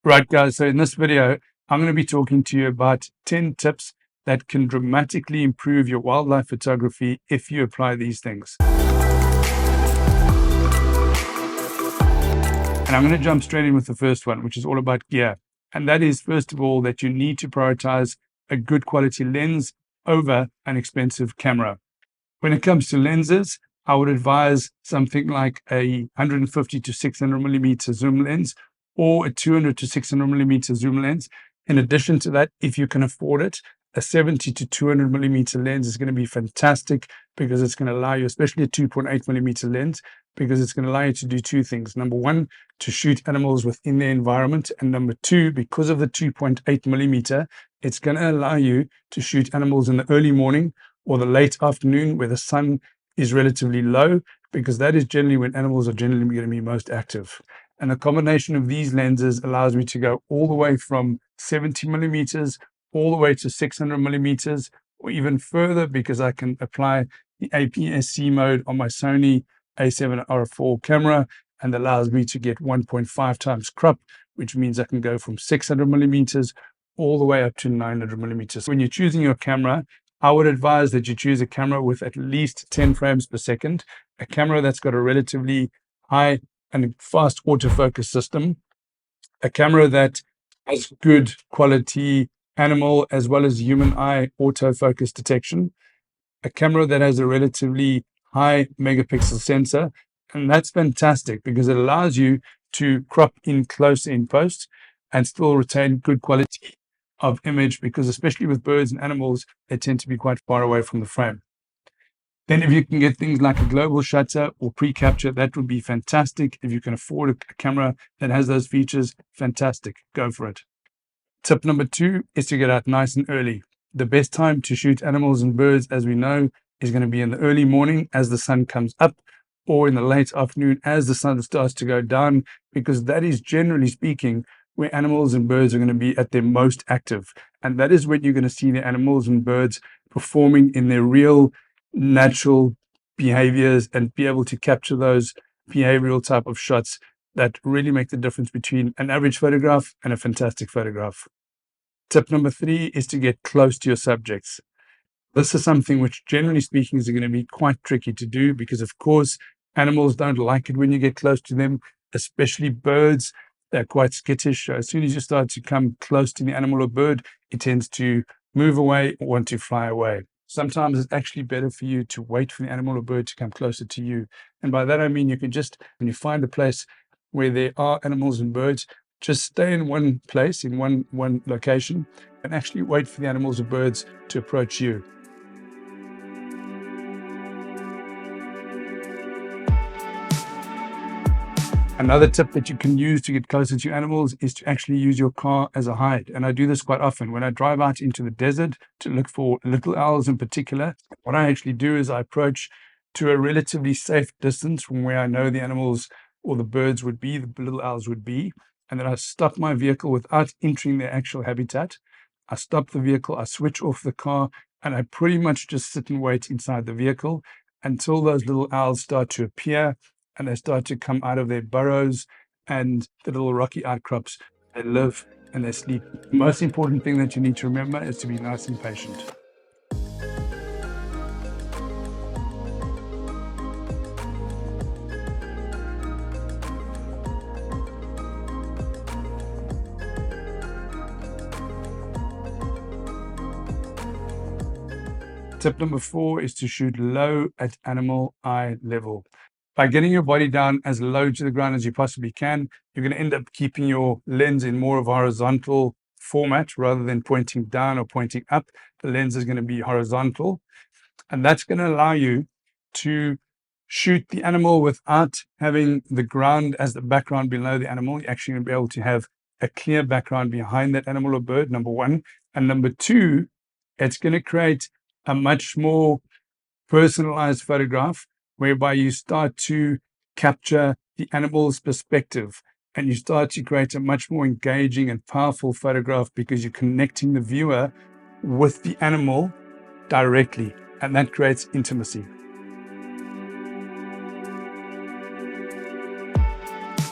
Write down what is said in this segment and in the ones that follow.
Right, guys, so in this video, I'm going to be talking to you about 10 tips that can dramatically improve your wildlife photography if you apply these things. And I'm going to jump straight in with the first one, which is all about gear. And that is, first of all, that you need to prioritize a good quality lens over an expensive camera. When it comes to lenses, I would advise something like a 150 to 600 millimeter zoom lens or a 200 to 600 millimeter zoom lens. In addition to that, if you can afford it, a 70 to 200 millimeter lens is going to be fantastic because it's going to allow you, especially a 2.8 millimeter lens, because it's going to allow you to do two things. Number one, to shoot animals within their environment. And number two, because of the 2.8 millimeter, it's going to allow you to shoot animals in the early morning or the late afternoon where the sun is relatively low, because that is generally when animals are generally going to be most active. And the combination of these lenses allows me to go all the way from 70 millimeters all the way to 600 millimeters or even further, because I can apply the APS-C mode on my Sony A7R4 camera, and allows me to get 1.5 times crop, which means I can go from 600 millimeters all the way up to 900 millimeters. When you're choosing your camera, I would advise that you choose a camera with at least 10 frames per second, a camera that's got a relatively high and fast autofocus system, a camera that has good quality animal as well as human eye autofocus detection, a camera that has a relatively high megapixel sensor. And that's fantastic because it allows you to crop in close in post and still retain good quality of image, because especially with birds and animals, they tend to be quite far away from the frame. Then if you can get things like a global shutter or pre-capture, that would be fantastic. If you can afford a camera that has those features, fantastic, go for it. Tip number 2 is to get out nice and early. The best time to shoot animals and birds, as we know, is going to be in the early morning as the sun comes up, or in the late afternoon as the sun starts to go down, because that is, generally speaking, where animals and birds are going to be at their most active. And that is when you're going to see the animals and birds performing in their real natural behaviors and be able to capture those behavioral type of shots that really make the difference between an average photograph and a fantastic photograph. Tip number 3 is to get close to your subjects. This is something which, generally speaking, is going to be quite tricky to do because, of course, animals don't like it when you get close to them, especially birds. They're quite skittish. So as soon as you start to come close to the animal or bird, it tends to move away or want to fly away. Sometimes it's actually better for you to wait for the animal or bird to come closer to you. And by that, I mean, you can just, when you find a place where there are animals and birds, just stay in one place, in one location, and actually wait for the animals or birds to approach you. Another tip that you can use to get closer to animals is to actually use your car as a hide. And I do this quite often. When I drive out into the desert to look for little owls in particular, what I actually do is I approach to a relatively safe distance from where I know the animals or the birds would be, the little owls would be. And then I stop my vehicle without entering their actual habitat. I stop the vehicle, I switch off the car, and I pretty much just sit and wait inside the vehicle until those little owls start to appear and they start to come out of their burrows and the little rocky outcrops. They live and they sleep. The most important thing that you need to remember is to be nice and patient. Tip number 4 is to shoot low at animal eye level. By getting your body down as low to the ground as you possibly can, you're going to end up keeping your lens in more of a horizontal format rather than pointing down or pointing up. The lens is going to be horizontal, and that's going to allow you to shoot the animal without having the ground as the background below the animal. You're actually going to be able to have a clear background behind that animal or bird, number 1. And number 2, it's going to create a much more personalized photograph, whereby you start to capture the animal's perspective and you start to create a much more engaging and powerful photograph because you're connecting the viewer with the animal directly, and that creates intimacy.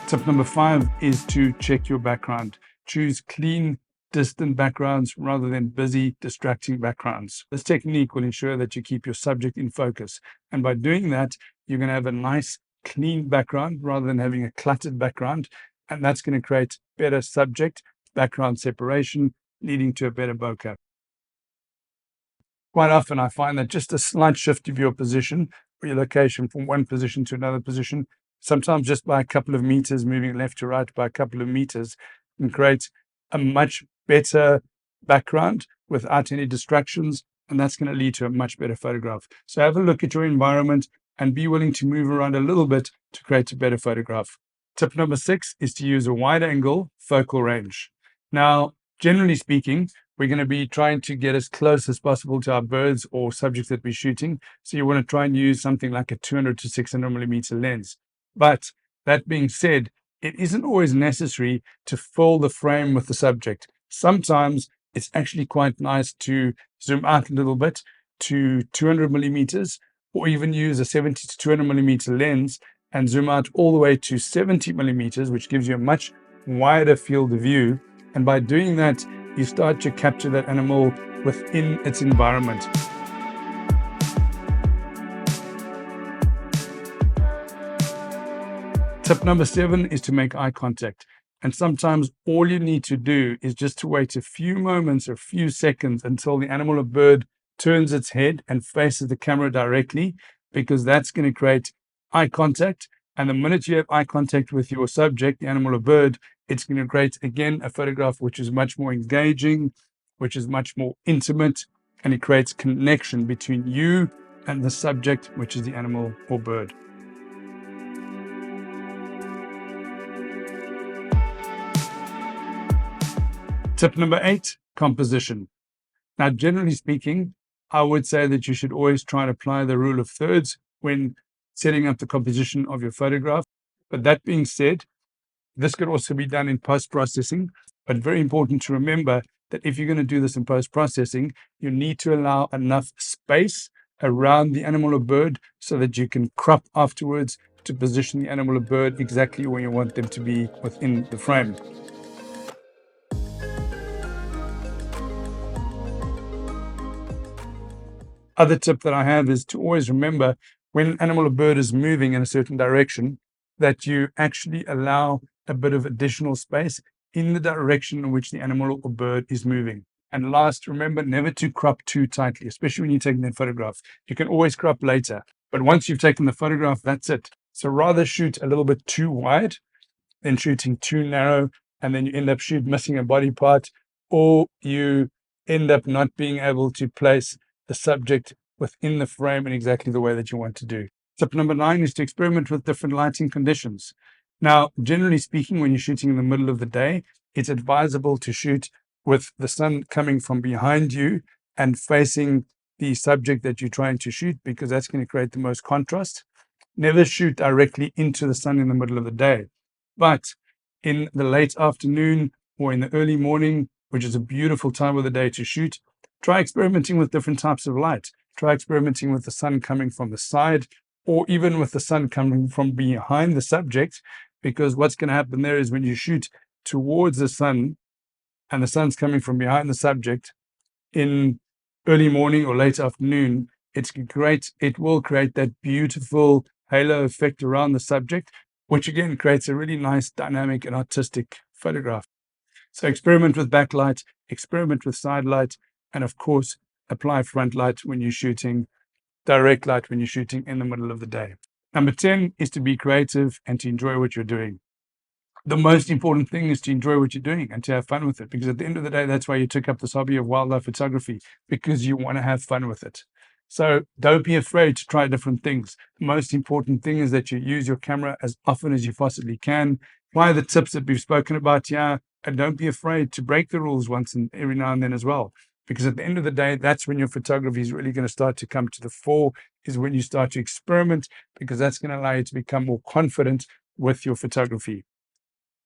Tip number 5 is to check your background. choose clean, distant backgrounds rather than busy, distracting backgrounds. This technique will ensure that you keep your subject in focus. And by doing that, you're going to have a nice, clean background rather than having a cluttered background. And that's going to create better subject background separation, leading to a better bokeh. Quite often, I find that just a slight shift of your position or your location from one position to another position, sometimes just by a couple of meters, moving left to right by a couple of meters, can create a much better background without any distractions. And that's going to lead to a much better photograph. So have a look at your environment and be willing to move around a little bit to create a better photograph. Tip number 6 is to use a wide angle focal range. Now, generally speaking, we're going to be trying to get as close as possible to our birds or subjects that we're shooting. So you want to try and use something like a 200 to 600 millimeter lens. But that being said, it isn't always necessary to fill the frame with the subject. Sometimes it's actually quite nice to zoom out a little bit to 200 millimeters, or even use a 70 to 200 millimeter lens and zoom out all the way to 70 millimeters, which gives you a much wider field of view. And by doing that, you start to capture that animal within its environment. Tip number 7 is to make eye contact. And sometimes all you need to do is just to wait a few moments or a few seconds until the animal or bird turns its head and faces the camera directly, because that's going to create eye contact. And the minute you have eye contact with your subject, the animal or bird, it's going to create, again, a photograph which is much more engaging, which is much more intimate, and it creates connection between you and the subject, which is the animal or bird. Tip number 8, composition. Now, generally speaking, I would say that you should always try and apply the rule of thirds when setting up the composition of your photograph. But that being said, this could also be done in post-processing, but very important to remember that if you're going to do this in post-processing, you need to allow enough space around the animal or bird so that you can crop afterwards to position the animal or bird exactly where you want them to be within the frame. Other tip that I have is to always remember when an animal or bird is moving in a certain direction, that you actually allow a bit of additional space in the direction in which the animal or bird is moving. And last, remember never to crop too tightly, especially when you're taking that photograph. You can always crop later, but once you've taken the photograph, that's it. So rather shoot a little bit too wide than shooting too narrow, and then you end up missing a body part, or you end up not being able to place the subject within the frame in exactly the way that you want to do. Tip number 9 is to experiment with different lighting conditions. Now, generally speaking, when you're shooting in the middle of the day, it's advisable to shoot with the sun coming from behind you and facing the subject that you're trying to shoot, because that's going to create the most contrast. Never shoot directly into the sun in the middle of the day. But in the late afternoon or in the early morning, which is a beautiful time of the day to shoot, try experimenting with different types of light. Try experimenting with the sun coming from the side, or even with the sun coming from behind the subject, because what's going to happen there is when you shoot towards the sun and the sun's coming from behind the subject in early morning or late afternoon, it will create that beautiful halo effect around the subject, which again creates a really nice dynamic and artistic photograph. So experiment with backlight, experiment with side light, and of course, apply front light when you're shooting, direct light when you're shooting in the middle of the day. Number 10 is to be creative and to enjoy what you're doing. The most important thing is to enjoy what you're doing and to have fun with it, because at the end of the day, that's why you took up this hobby of wildlife photography, because you want to have fun with it. So don't be afraid to try different things. The most important thing is that you use your camera as often as you possibly can. Apply the tips that we've spoken about here, and don't be afraid to break the rules once and every now and then as well. Because at the end of the day, that's when your photography is really going to start to come to the fore, is when you start to experiment, because that's going to allow you to become more confident with your photography.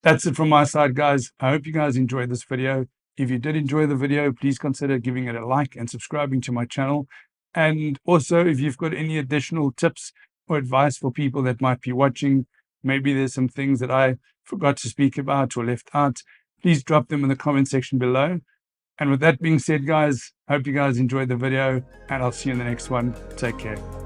That's it from my side, guys. I hope you guys enjoyed this video. If you did enjoy the video, please consider giving it a like and subscribing to my channel. And also, if you've got any additional tips or advice for people that might be watching, maybe there's some things that I forgot to speak about or left out, please drop them in the comment section below. And with that being said, guys, hope you guys enjoyed the video, and I'll see you in the next one. Take care.